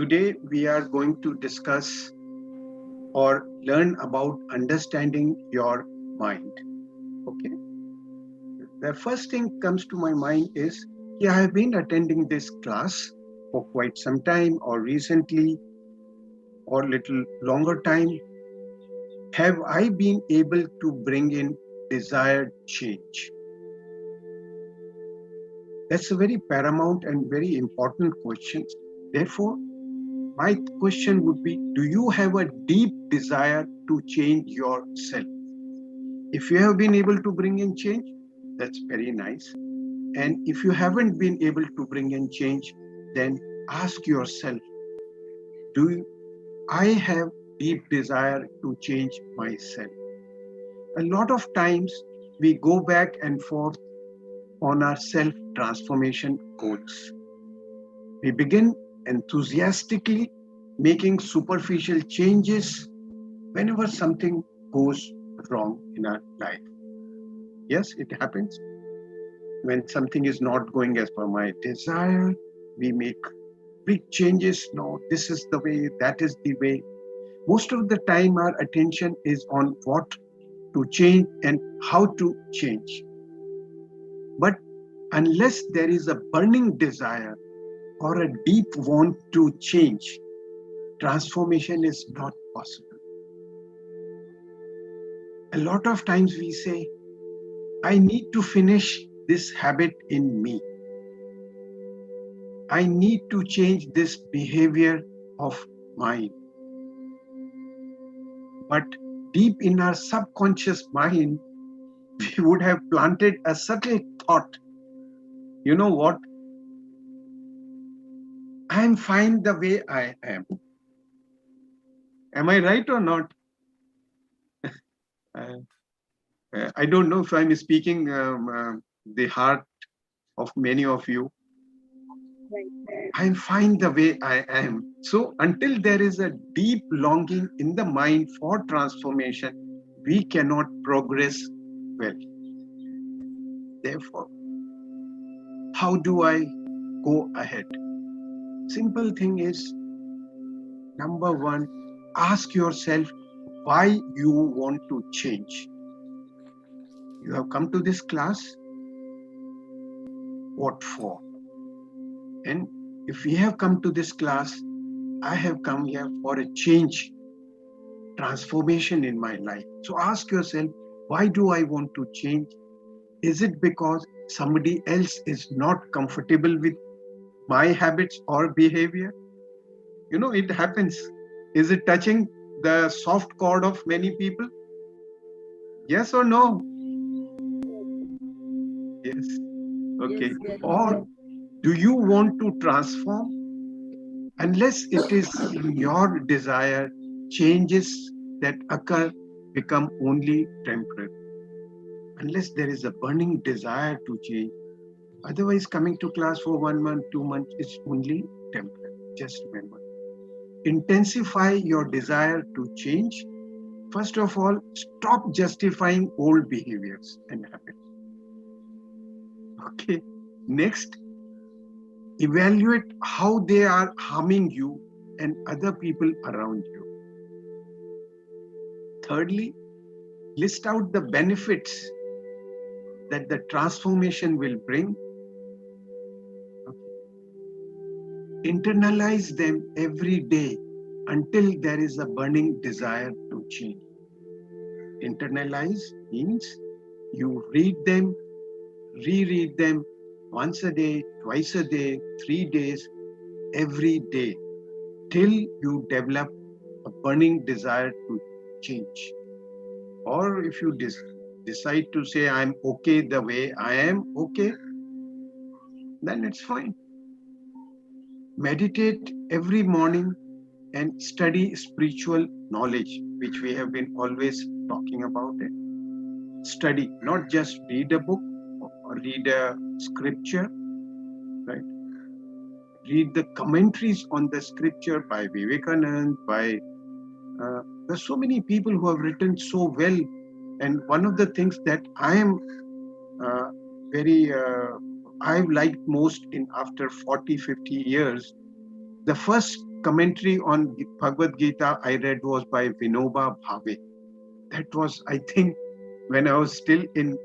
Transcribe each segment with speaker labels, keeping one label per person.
Speaker 1: Today we are going to discuss or learn about understanding your mind. Okay. The first thing comes to my mind is, I have been attending this class for quite some time or recently or little longer time. Have I been able to bring in desired change? That's a very paramount and very important question. Therefore, my question would be, do you have a deep desire to change yourself? If you have been able to bring in change, that's very nice. And if you haven't been able to bring in change, then ask yourself, do I have deep desire to change myself? A lot of times we go back and forth on our self-transformation goals. We begin enthusiastically making superficial changes whenever something goes wrong in our life. Yes, it happens. When something is not going as per my desire, we make big changes. No, this is the way, that is the way. Most of the time, our attention is on what to change and how to change. But unless there is a burning desire or a deep want to change, transformation is not possible. A lot of times we say, I need to finish this habit in me. I need to change this behavior of mine. But deep in our subconscious mind, we would have planted a subtle thought. You know what? I am fine the way I am. Am I right or not? I don't know if I'm speaking the heart of many of you. I'm fine the way I am. So until there is a deep longing in the mind for transformation, we cannot progress well. Therefore, how do I go ahead? Simple thing is, number one, ask yourself why you want to change. You have come to this class, what for? And if we have come to this class, I have come here for a change, transformation in my life. So ask yourself, why do I want to change? Is it because somebody else is not comfortable with my habits or behavior? You know, it happens. Is it touching the soft chord of many people? Yes or no? Yes. Okay.
Speaker 2: Yes.
Speaker 1: Or do you want to transform? Unless it is in your desire, changes that occur become only temporary. Unless there is a burning desire to change. Otherwise, coming to class for 1 month, 2 months is only temporary. Just remember. Intensify your desire to change. First of all, stop justifying old behaviors and habits. Okay. Next, evaluate how they are harming you and other people around you. Thirdly, list out the benefits that the transformation will bring. Internalize them every day until there is a burning desire to change. Internalize means you read them, reread them once a day, twice a day, 3 days, every day, till you develop a burning desire to change. Or if you decide to say, I'm okay the way I am, okay, then it's fine. Meditate every morning and study spiritual knowledge, which we have been always talking about it. Study, not just read a book or read a scripture, right? Read the commentaries on the scripture by Vivekanand, there's so many people who have written so well. And one of the things that I am I've liked most in after 40, 50 years, the first commentary on Bhagavad Gita I read was by Vinoba Bhave. That was, I think, when I was still in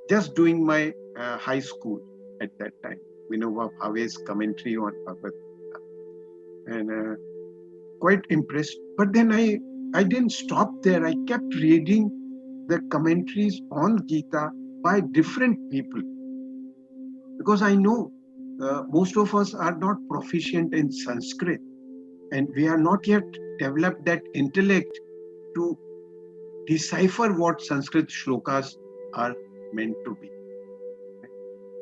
Speaker 1: just doing my high school at that time. Vinoba Bhave's commentary on Bhagavad Gita. And quite impressed. But then I didn't stop there. I kept reading the commentaries on Gita by different people, because I know most of us are not proficient in Sanskrit, and we are not yet developed that intellect to decipher what Sanskrit shlokas are meant to be.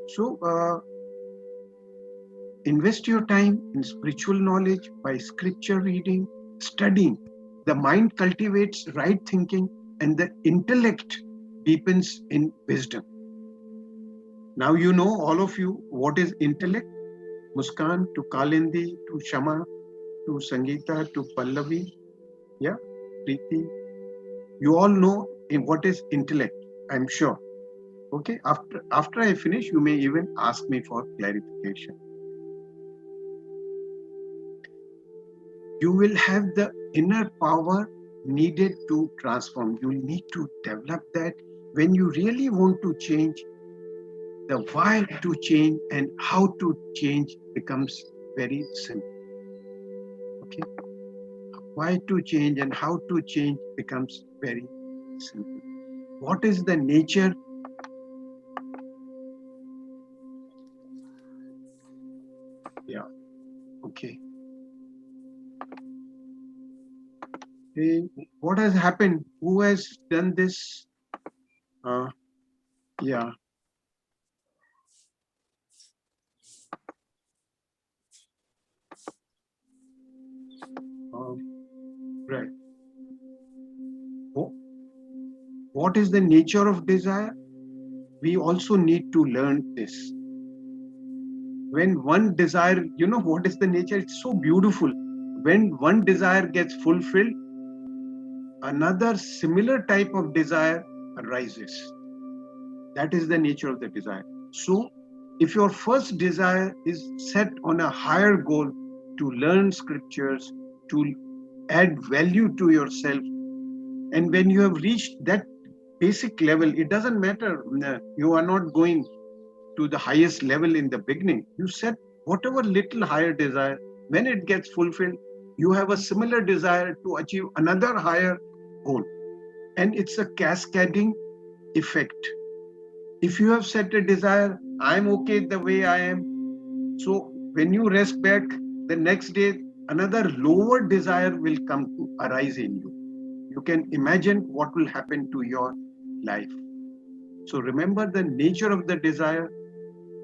Speaker 1: So invest your time in spiritual knowledge by scripture reading, studying. The mind cultivates right thinking and the intellect deepens in wisdom. Now you know, all of you, what is intellect. Muskan to Kalindi to Shama to Sangeeta to Pallavi, yeah, Preeti. You all know what is intellect, I'm sure. Okay, after I finish, you may even ask me for clarification. You will have the inner power needed to transform. You need to develop that. When you really want to change, the why to change and how to change becomes very simple. Okay, why to change and how to change becomes very simple. What is the nature? Yeah, okay. Hey, what has happened? Who has done this? Yeah. Right. What is the nature of desire? We also need to learn this. When one desire, you know what is the nature? It's so beautiful. When one desire gets fulfilled, another similar type of desire arises. That is the nature of the desire. So, if your first desire is set on a higher goal to learn scriptures, to add value to yourself, and when you have reached that basic level, it doesn't matter, you are not going to the highest level in the beginning. You set whatever little higher desire, when it gets fulfilled, you have a similar desire to achieve another higher goal. And it's a cascading effect. If you have set a desire, I'm okay the way I am. So when you rest back, the next day, another lower desire will come to arise in you. You can imagine what will happen to your life. So remember, the nature of the desire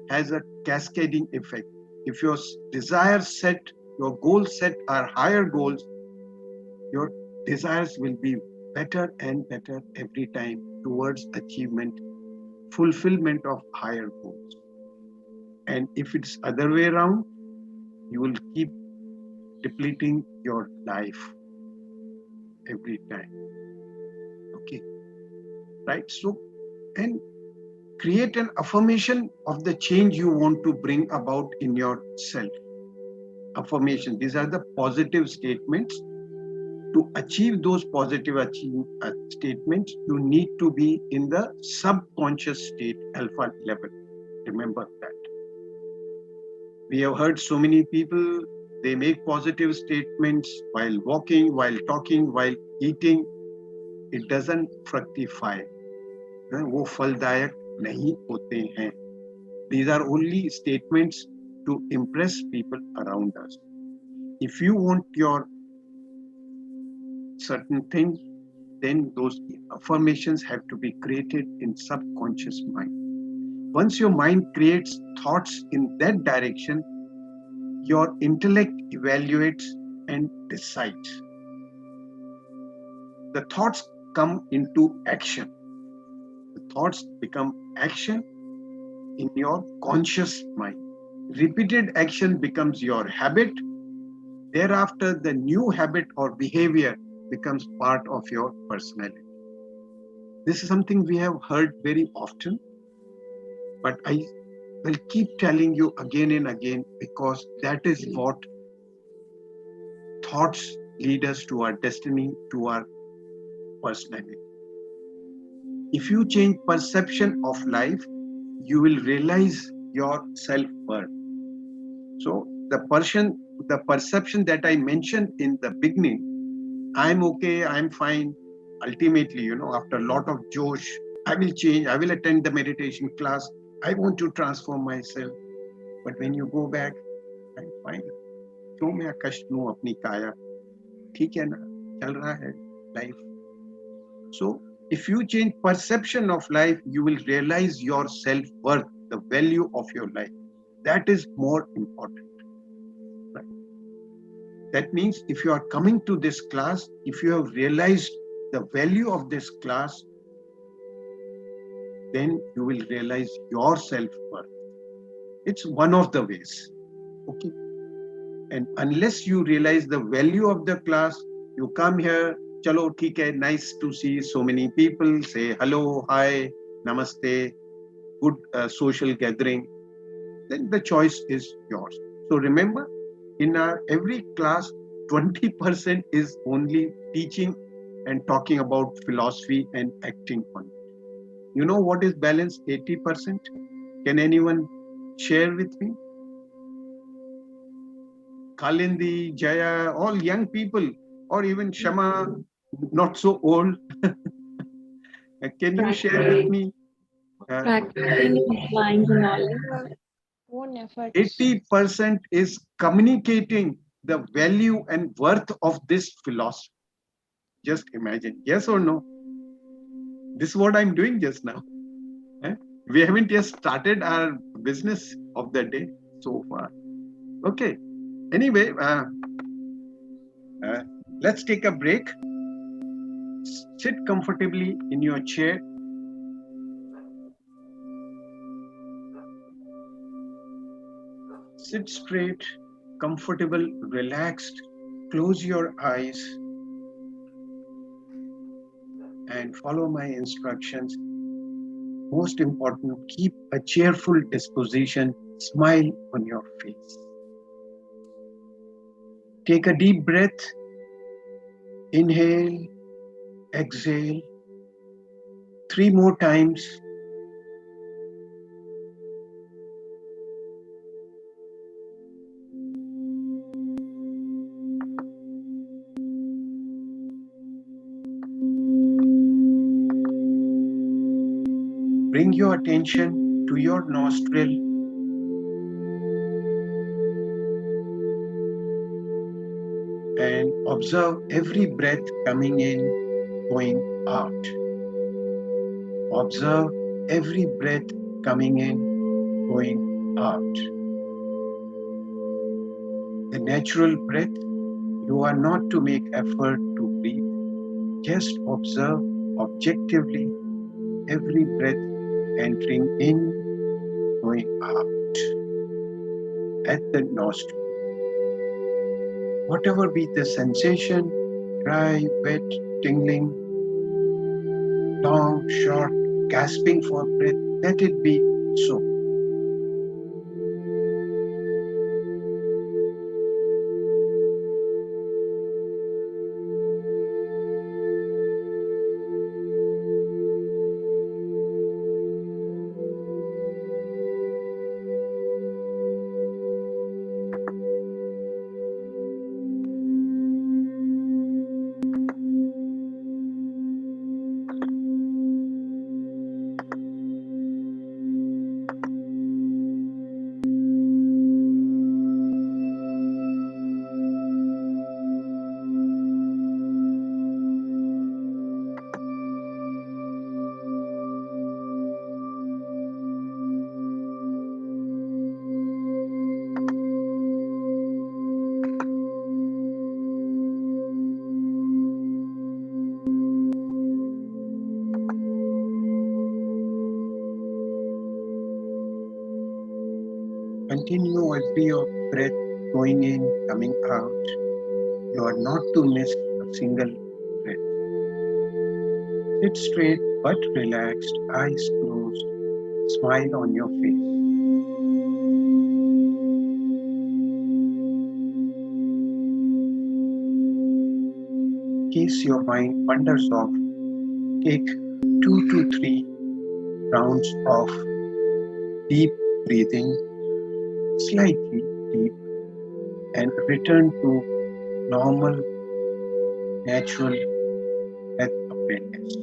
Speaker 1: has a cascading effect. If your desires set, your goals set are higher goals, your desires will be better and better every time towards achievement, fulfillment of higher goals. And if it's other way around, you will keep depleting your life every time. Okay, right? So, and create an affirmation of the change you want to bring about in yourself. Affirmation, these are the positive statements. To achieve those positive statements, you need to be in the subconscious state, alpha level. Remember that. We have heard so many people, they make positive statements while walking, while talking, while eating. It doesn't fructify. वो फलदायक नहीं होते हैं. These are only statements to impress people around us. If you want your certain thing, then those affirmations have to be created in subconscious mind. Once your mind creates thoughts in that direction, your intellect evaluates and decides. The thoughts come into action. The thoughts become action in your conscious mind. Repeated action becomes your habit. Thereafter, the new habit or behavior becomes part of your personality. This is something we have heard very often, but I will keep telling you again and again, because that is what thoughts lead us to our destiny, to our personality. If you change perception of life, you will realize your self-worth. So the perception that I mentioned in the beginning, I'm okay, I'm fine. Ultimately, after a lot of josh, I will change, I will attend the meditation class. I want to transform myself. But when you go back, I'm fine. क्यों मैं कष्ट लूं अपनी काया? ठीक है ना, चल रहा है life. So if you change perception of life, you will realize your self-worth, the value of your life. That is more important. Right? That means if you are coming to this class, if you have realized the value of this class, then you will realize your self-worth. It's one of the ways. Okay. And unless you realize the value of the class, you come here, chalo, theek hai, nice to see so many people, say hello, hi, namaste, good social gathering, then the choice is yours. So remember, in our every class, 20% is only teaching and talking about philosophy and acting on it. You know what is balance 80%? Can anyone share with me? Kalindi, Jaya, all young people, or even Shama, not so old. Can you share with me?
Speaker 2: Practicing and applying the knowledge. Own efforts.
Speaker 1: 80% is communicating the value and worth of this philosophy. Just imagine, yes or no? This is what I'm doing just now. We haven't yet started our business of the day so far. Okay. Anyway, let's take a break. Sit comfortably in your chair. Sit straight, comfortable, relaxed. Close your eyes and follow my instructions. Most important, keep a cheerful disposition, smile on your face. Take a deep breath. Inhale, exhale. 3 more times. Bring your attention to your nostril and observe every breath coming in, going out. Observe every breath coming in, going out. The natural breath, you are not to make effort to breathe. Just observe objectively every breath entering in, going out at the nostril. Whatever be the sensation, dry, wet, tingling, long, short, gasping for breath, let it be so. Continue every breath going in, coming out. You are not to miss a single breath. Sit straight but relaxed, eyes closed, smile on your face. case your mind wanders off, take 2 to 3 rounds of deep breathing, slightly deep, and return to normal, natural breath awareness.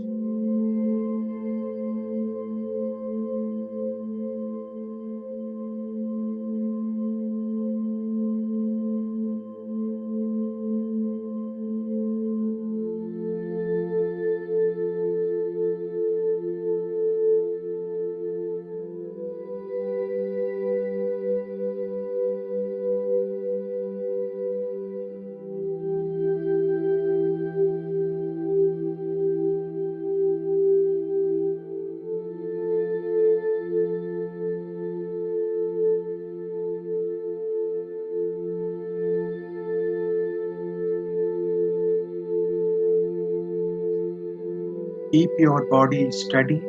Speaker 1: Keep your body steady,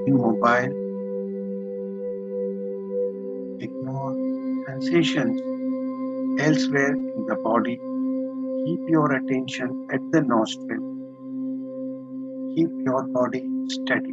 Speaker 1: immobile, ignore sensations elsewhere in the body. Keep your attention at the nostril. Keep your body steady.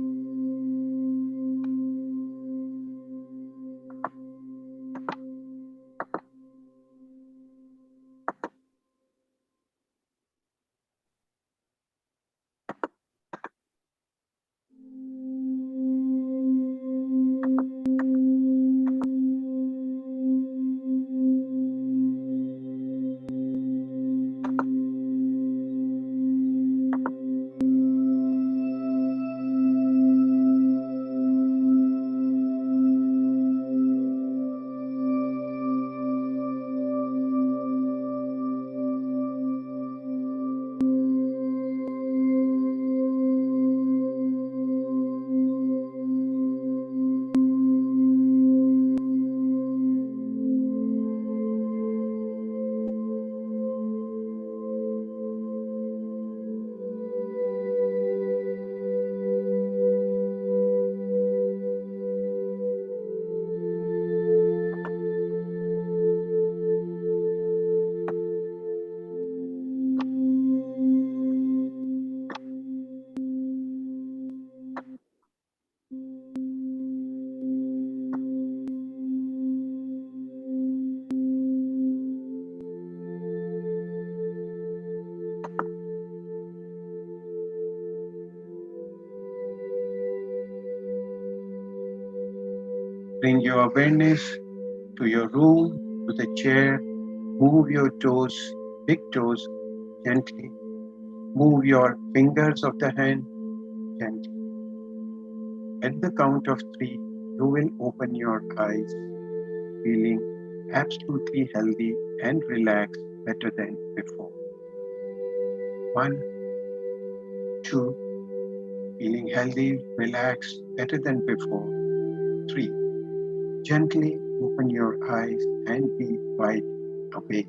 Speaker 1: Bring your awareness to your room, to the chair. Move your toes, big toes, gently. Move your fingers of the hand gently. At the count of 3, you will open your eyes, feeling absolutely healthy and relaxed better than before. 1, 2, feeling healthy, relaxed better than before. 3, gently open your eyes and be wide awake.